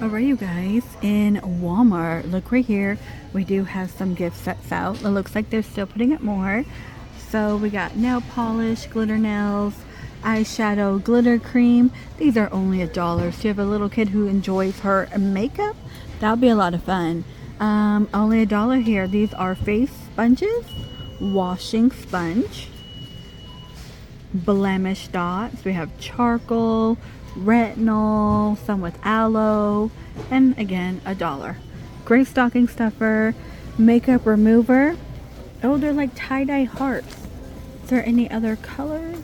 Alright, you guys, in Walmart, look right here, we do have some gift sets out. It looks like they're still putting it more. So we got nail polish, glitter nails, eyeshadow, glitter cream. These are only $1. So you have a little kid who enjoys her makeup, that'll be a lot of fun. Only $1 here. These are face sponges, washing sponge, blemish dots. We have charcoal, retinol, some with aloe, and again $1. Gray stocking stuffer, makeup remover. Oh, they're like tie-dye hearts. Is there any other colors?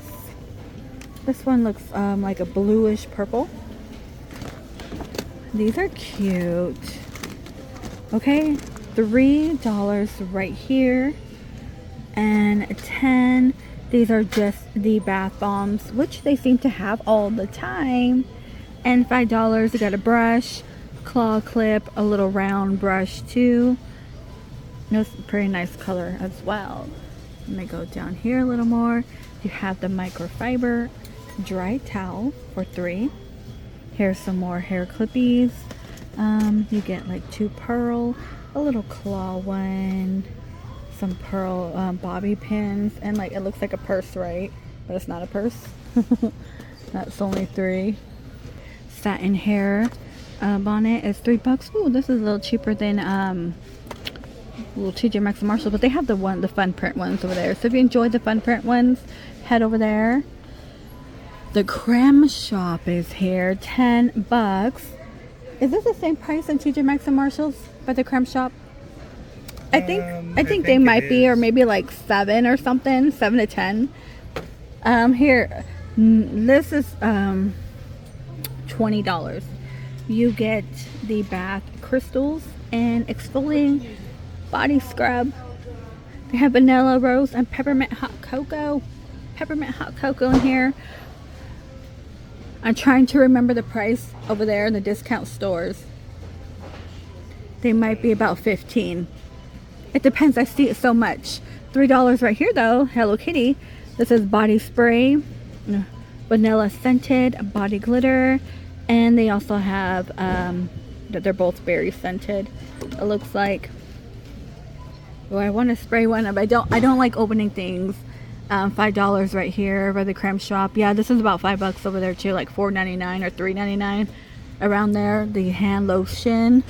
This one looks like a bluish purple. These are cute. Okay, $3 right here, and 10. These are just the bath bombs, which they seem to have all the time. And $5, you got a brush, claw clip, a little round brush too. That's a pretty nice color as well. Let me go down here a little more. You have the microfiber dry towel for $3. Here's some more hair clippies. You get like 2 pearl, a little claw one, some pearl bobby pins, and like it looks like a purse, right? But it's not a purse. That's only $3. Satin hair bonnet is $3. Ooh, this is a little cheaper than little TJ Maxx and Marshall, but they have the fun print ones over there. So if you enjoy the fun print ones, head over there. The creme shop is here, $10. Is this the same price in TJ Maxx and Marshalls by the creme shop? I think they might be, or maybe like 7 or something, 7 to 10. Here, this is $20. You get the bath crystals and exfoliating body scrub. They have vanilla rose and peppermint hot cocoa. Peppermint hot cocoa in here. I'm trying to remember the price over there in the discount stores. They might be about 15. It depends, I see it so much. $3 right here though, Hello Kitty. This is body spray, vanilla scented, body glitter, and they also have, they're both berry scented. It looks like, oh, I want to spray one, but I don't like opening things. $5 right here by the creme shop. Yeah, this is about $5 over there too, like $4.99 or $3.99 around there. The hand lotion.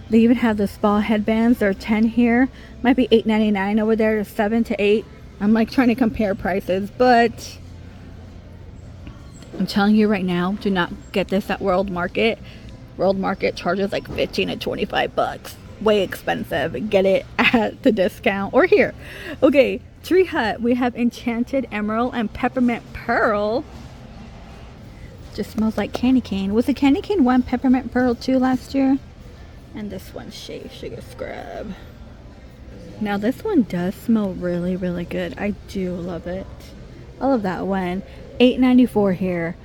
They even have the spa headbands. They're 10 here. Might be $8.99 over there. 7 to 8. I'm like trying to compare prices, but I'm telling you right now, do not get this at World Market. World Market charges like 15 to 25 bucks. Way expensive. Get it at the discount or here. Okay, Tree Hut. We have Enchanted Emerald and Peppermint Pearl. Just smells like candy cane. Was the candy cane one Peppermint Pearl 2 last year? And this one's Shave Sugar Scrub. Now this one does smell really, really good. I do love it. I love that one. $8.94 here.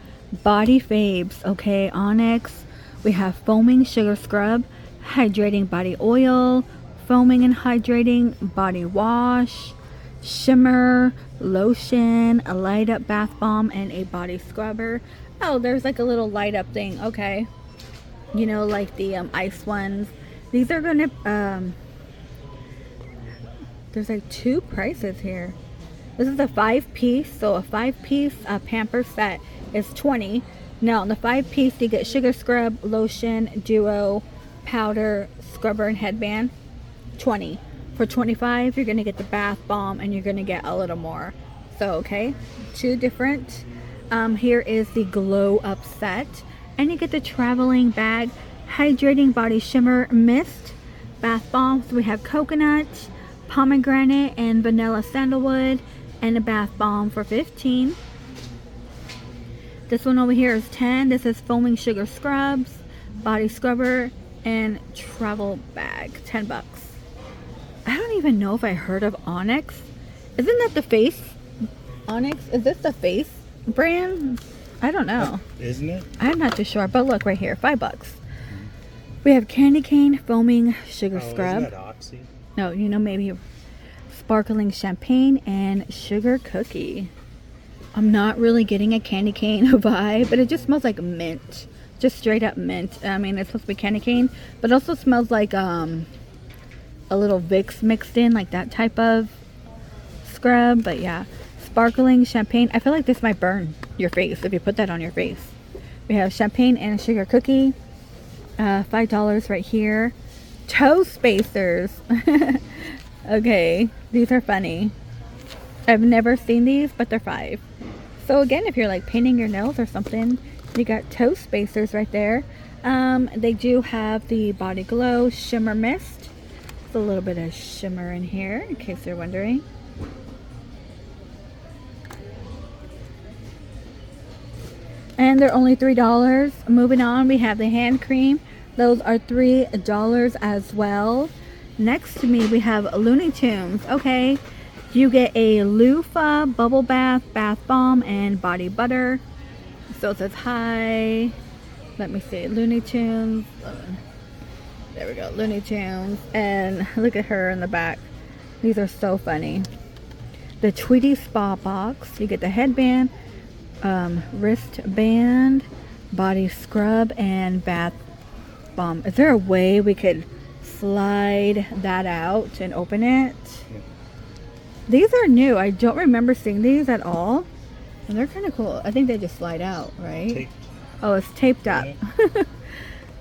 Body Fabes. Okay, Onyx. We have Foaming Sugar Scrub, Hydrating Body Oil, Foaming and Hydrating Body Wash, Shimmer, Lotion, a Light Up Bath Bomb, and a Body Scrubber. Oh, there's like a little light up thing. Okay. You know, like the ice ones. These are gonna there's like 2 prices here. This is a 5-piece, so a 5-piece pamper set is $20. Now in the 5-piece you get sugar scrub, lotion, duo, powder, scrubber, and headband. $20. For $25 you're gonna get the bath bomb, and you're gonna get a little more. So okay, 2 different. Here is the glow up set. And you get the traveling bag, hydrating body shimmer mist, bath bombs. We have coconut, pomegranate, and vanilla sandalwood, and a bath bomb for $15. This one over here is $10. This is foaming sugar scrubs, body scrubber, and travel bag, $10. I don't even know if I heard of Onyx. Isn't that the face? Onyx? Is this the face brand? I don't know. Isn't it? I'm not too sure, but look right here, $5. We have candy cane foaming sugar scrub. Isn't that Oxy? No, you know, maybe sparkling champagne and sugar cookie. I'm not really getting a candy cane vibe, but it just smells like mint just straight up mint. I mean, it's supposed to be candy cane, but it also smells like a little Vicks mixed in, like that type of scrub. But yeah, sparkling champagne. I feel like this might burn your face if you put that on your face. We have champagne and sugar cookie, $5 right here. Toe spacers. Okay, these are funny. I've never seen these, but they're $5. So again, if you're like painting your nails or something, you got toe spacers right there. They do have the Body Glow Shimmer Mist. There's a little bit of shimmer in here, in case you're wondering. And they're only $3. Moving on, we have the hand cream. Those are $3 as well. Next to me, we have Looney Tunes. Okay, you get a loofah, bubble bath, bath bomb, and body butter. So it says hi. Let me see, Looney Tunes. There we go, Looney Tunes. And look at her in the back. These are so funny. The Tweety Spa box. You get the headband, wristband, body scrub, and bath bomb. Is there a way we could slide that out and open it? Yeah. These are new. I don't remember seeing these at all, and they're kind of cool. I think they just slide out, right? Taped. Oh, it's taped up.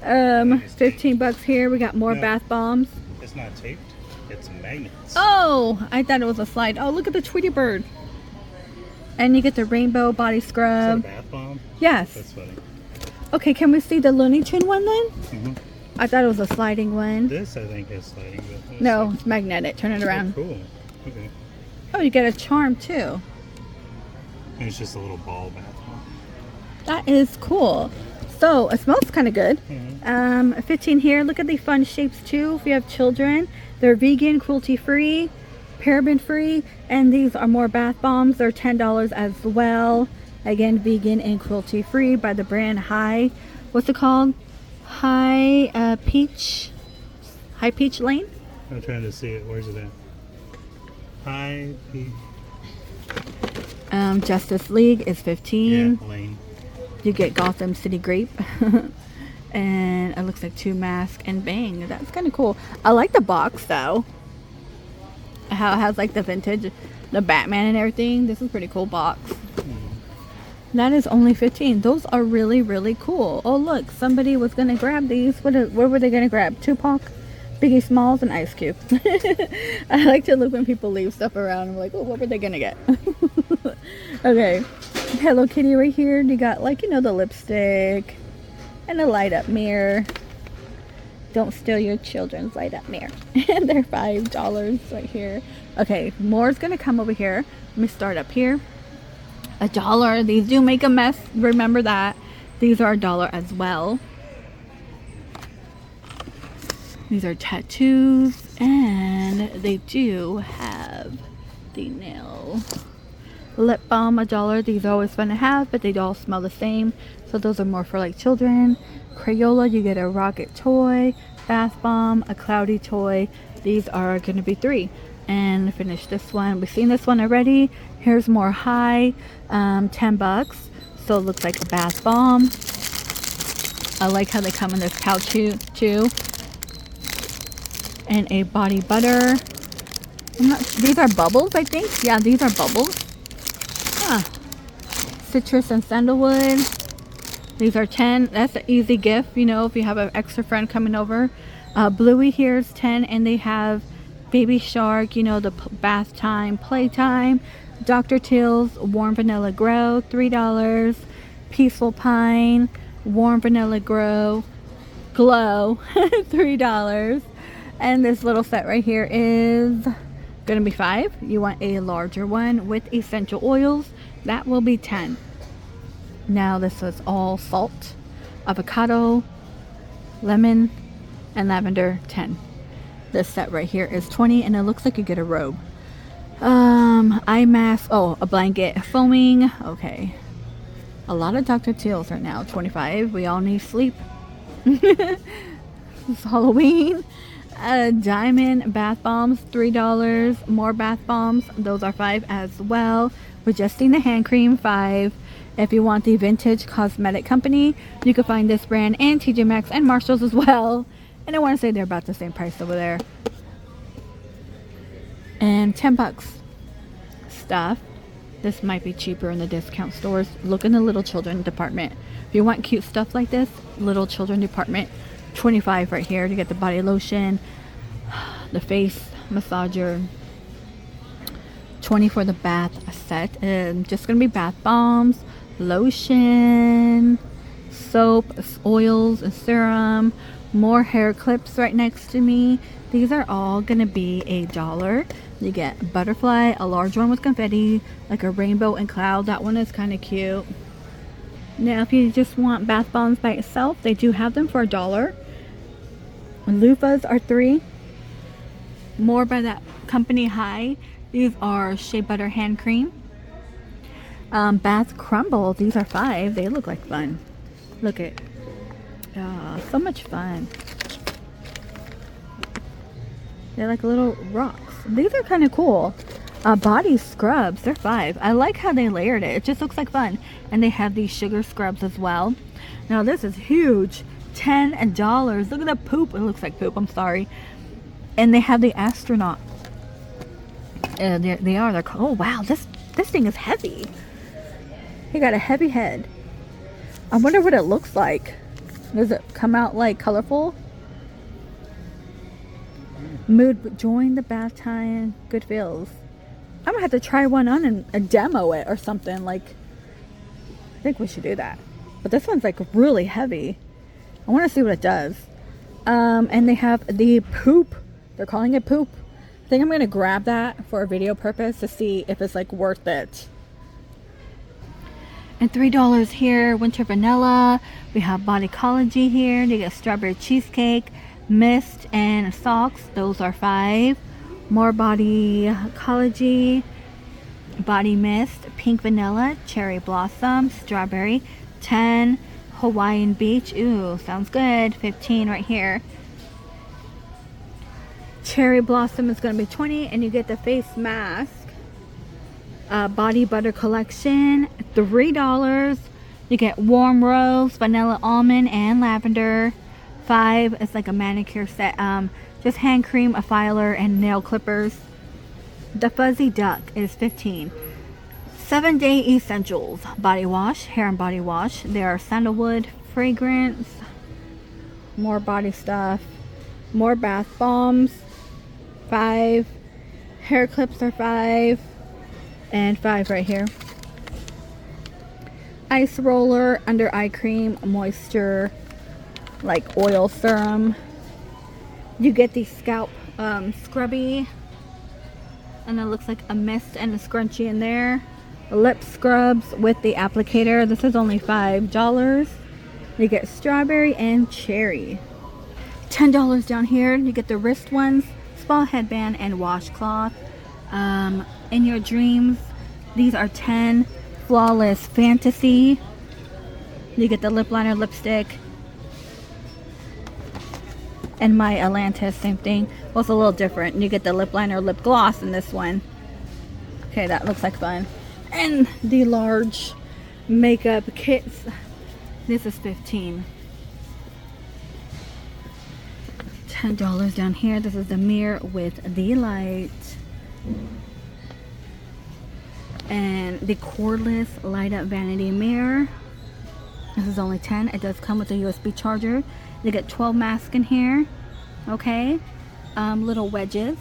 Yeah. 15 bucks here. We got more bath bombs. It's not taped. It's magnets. Oh, I thought it was a slide. Oh, look at the Tweety bird. And you get the rainbow body scrub. Is that a bath bomb? Yes. That's funny. Okay, can we see the Looney Tune one then? Mm-hmm. I thought it was a sliding one. This, I think, is sliding. But no, it's magnetic. Turn it around. Oh, cool. Okay. Oh, you get a charm too. And it's just a little ball bath bomb. That is cool. So, it smells kind of good. Mm-hmm. 15 here. Look at the fun shapes too. If you have children, they're vegan, cruelty-free, paraben-free, and these are more bath bombs. They're $10 as well. Again, vegan and cruelty-free by the brand High. What's it called? High Peach Lane? I'm trying to see it. Where's it at? High Peach. Justice League is 15. Yeah, Lane. You get Gotham City Grape. And it looks like 2 masks and bang. That's kind of cool. I like the box though. How it has like the vintage, the Batman and everything. This is a pretty cool box. That is only 15. Those are really, really cool. Oh look, somebody was gonna grab these. What were they gonna grab? Tupac, Biggie Smalls, and Ice Cube. I like to look when people leave stuff around. I'm like, oh, what were they gonna get? Okay, Hello Kitty right here. You got like, you know, the lipstick and a light up mirror. Don't steal your children's light up mirror. And they're $5 right here. Okay, more is gonna come over here. Let me start up here. $1. These do make a mess. Remember that. These are $1 as well. These are tattoos, and they do have the nail lip balm, $1. These are always fun to have, but they all smell the same. So those are more for like children. Crayola, you get a rocket toy, bath bomb, a cloudy toy. These are going to be $3. And finish this one. We've seen this one already. Here's more High, 10 bucks. So it looks like a bath bomb. I like how they come in this pouch too. And a body butter. These are bubbles, I think. Yeah, these are bubbles. Huh. Citrus and sandalwood. These are 10. That's an easy gift, you know, if you have an extra friend coming over. Bluey here is 10, and they have Baby Shark, you know, the bath time, playtime. Dr. Teal's Warm Vanilla Grow, $3. Peaceful Pine, Warm Vanilla Glow, $3. And this little set right here is gonna be $5. You want a larger one with essential oils, that will be $10. Now this is all salt, avocado, lemon, and lavender, $10. This set right here is $20, and it looks like you get a robe. Eye mask, oh, a blanket, foaming. Okay, a lot of Dr. Teal's right now. $25. We all need sleep. It's Halloween. Diamond bath bombs, $3. More bath bombs, those are $5 as well. We just seen the hand cream, $5. If you want the vintage cosmetic company, you can find this brand and TJ Maxx and Marshalls as well. And I want to say they're about the same price over there. And 10 bucks stuff. This might be cheaper in the discount stores. Look in the little children department. If you want cute stuff like this, little children department, 25 right here to get the body lotion, the face massager, 20 for the bath set. And just gonna be bath bombs, lotion, soap, oils, and serum. More hair clips right next to me. These are all gonna be $1. You get butterfly, a large one with confetti, like a rainbow and cloud. That one is kind of cute. Now if you just want bath bombs by itself, they do have them for $1. Loofahs are $3. More by that company High. These are shea butter hand cream. Bath crumble, these are $5. They look like fun. Look at, so much fun. They're like little rocks. These are kind of cool. Body scrubs, they're $5. I like how they layered it. It just looks like fun. And they have these sugar scrubs as well. Now this is huge. $10. Look at the poop. It looks like poop, I'm sorry. And they have the astronaut. They're oh wow, this thing is heavy. He got a heavy head. I wonder what it looks like. Does it come out like colorful? Mood, join the bath time, good feels. I'm gonna have to try one on and demo it or something. Like, I think we should do that. But this one's like really heavy. I want to see what it does. And they have the poop. They're calling it poop. I think I'm gonna grab that for a video purpose to see if it's like worth it. And $3 here, winter vanilla. We have Bodycology here. They get strawberry cheesecake, mist, and socks. Those are $5. More Bodycology, body mist, pink vanilla, cherry blossom, strawberry, 10. Hawaiian beach, ooh, sounds good. 15 right here. Cherry blossom is going to be 20, and you get the face mask. Body butter collection, $3. You get warm rose, vanilla almond, and lavender. 5. It's like a manicure set. Just hand cream, a filer, and nail clippers. The fuzzy duck is 15. 7-day essentials, body wash, hair and body wash. There are sandalwood, fragrance, more body stuff, more bath bombs, 5. Hair clips are 5. And 5 right here. Ice roller, under eye cream, moisture, like oil serum. You get the scalp scrubby, and it looks like a mist and a scrunchie in there. Lip scrubs with the applicator. This is only $5. You get strawberry and cherry. $10 down here. You get the wrist ones, spa headband, and washcloth. In your dreams, these are 10. Flawless fantasy. You get the lip liner, lipstick, and my Atlantis, same thing. Well, it's a little different. You get the lip liner, lip gloss in this one. Okay, that looks like fun. And the large makeup kits. This is 15. $10 down here. This is the mirror with the light. And the cordless light up vanity mirror. This is only 10. It does come with a USB charger. You get 12 masks in here. Okay. Little wedges.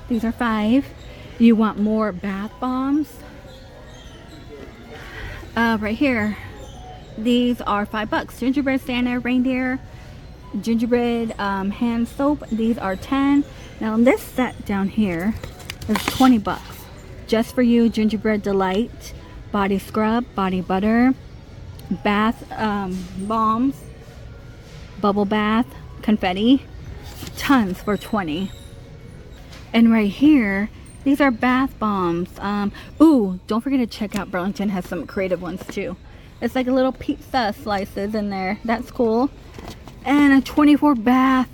These are 5. You want more bath bombs? Right here. These are $5. Gingerbread Santa, reindeer, gingerbread hand soap. These are 10. Now this set down here is $20. Just for you, gingerbread delight, body scrub, body butter, bath bombs, bubble bath, confetti, tons for 20. And right here, these are bath bombs. Ooh, don't forget to check out Burlington has some creative ones too. It's like a little pizza slices in there. That's cool. And a 24 bath,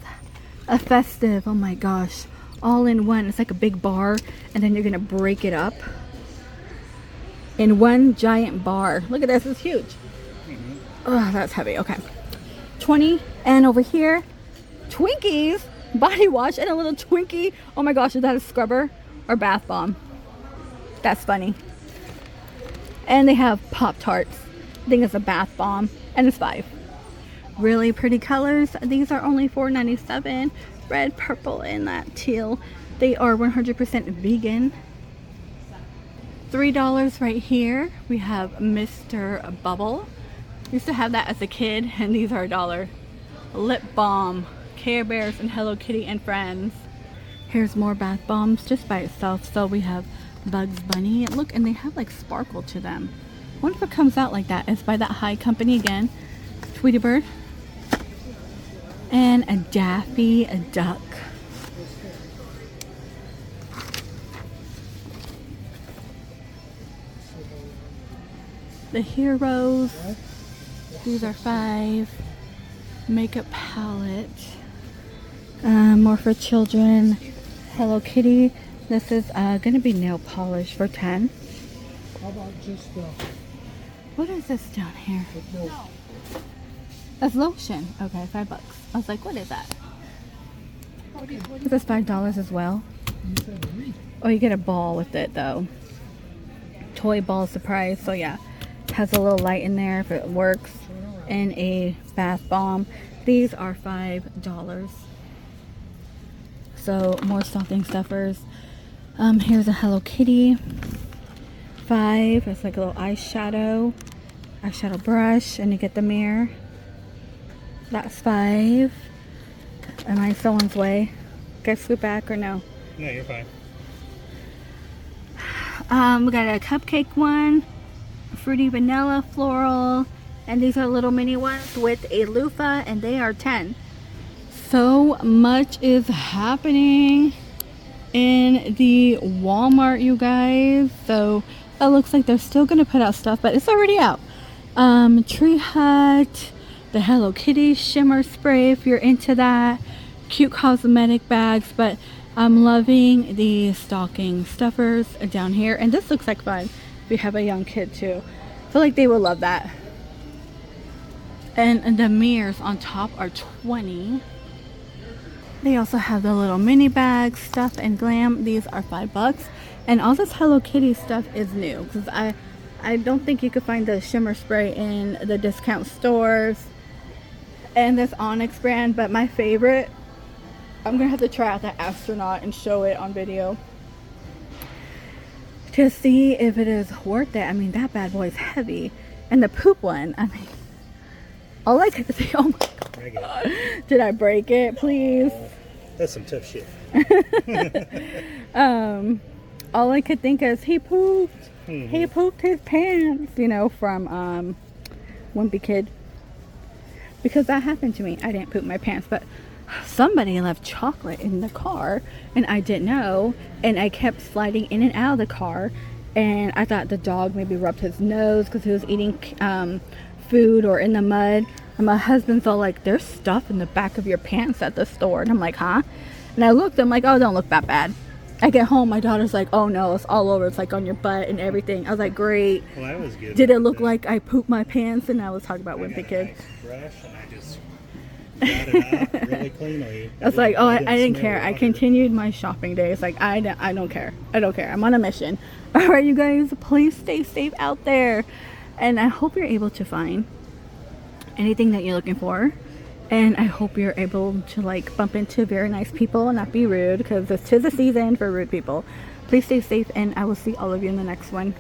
a festive. Oh my gosh. All in one. It's like a big bar, and then you're gonna break it up. in one giant bar. Look at this, it's huge. Oh, that's heavy. Okay, 20. And over here, Twinkies body wash and a little Twinkie. Oh my gosh, is that a scrubber or bath bomb? That's funny. And they have Pop-Tarts. I think it's a bath bomb, and it's 5. Really pretty colors. These are only $4.97. Red, purple, and that teal. They are 100% vegan. $3 right here. We have Mr. Bubble. Used to have that as a kid, and these are $1. Lip balm, Care Bears and Hello Kitty and Friends. Here's more bath bombs just by itself. So we have Bugs Bunny. Look, and they have like sparkle to them. I wonder if it comes out like that. It's by that High Company again. Tweety Bird. And a Daffy Duck. The Heroes. These are 5. Makeup palette. More for children. Hello Kitty. This is gonna be nail polish for 10. How about just What is this down here? That's lotion. Okay, $5. I was like, what is that? Is this $5 as well? Oh, you get a ball with it though. Toy ball surprise. So yeah, it has a little light in there if it works. And a bath bomb. These are $5. So more stocking stuffers. Here's a Hello Kitty. 5. It's like a little eyeshadow brush, and you get the mirror. That's 5. Am I someone's way? Can I scoot back or no? No, you're fine. We got a cupcake one, fruity vanilla floral, and these are little mini ones with a loofah, and they are 10. So much is happening in the Walmart, you guys. So it looks like they're still gonna put out stuff, but it's already out. Tree Hut, the Hello Kitty shimmer spray if you're into that, cute cosmetic bags, but I'm loving the stocking stuffers down here, and this looks like fun if you have a young kid too. I feel like they will love that. And the mirrors on top are 20. They also have the little mini bags, stuff and glam. These are $5. And all this Hello Kitty stuff is new, because I don't think you could find the shimmer spray in the discount stores. And this Onyx brand, but my favorite, I'm gonna have to try out the astronaut and show it on video to see if it is worth it. I mean, that bad boy is heavy. And the poop one, I mean, all I could think, oh my god, did I break it? Please. That's some tough shit. All I could think is he pooped. He pooped his pants, you know, from Wimpy Kid. Because that happened to me. I didn't poop my pants, but somebody left chocolate in the car and I didn't know, and I kept sliding in and out of the car, and I thought the dog maybe rubbed his nose because he was eating food or in the mud. And my husband's all like, there's stuff in the back of your pants at the store. And I'm like, huh? And I looked, I'm like, oh, don't look that bad. I get home, my daughter's like, oh no, it's all over. It's like on your butt and everything. I was like, great. Well, that was good. Did it look like I pooped my pants? And I was talking about Wimpy Kid. Nice brush, and I just got it out really cleanly. I was like, oh, I didn't care. I continued my shopping days. Like, I don't care. I don't care. I'm on a mission. All right, you guys, please stay safe out there. And I hope you're able to find anything that you're looking for. And I hope you're able to like bump into very nice people and not be rude, because this is a season for rude people. Please stay safe, and I will see all of you in the next one.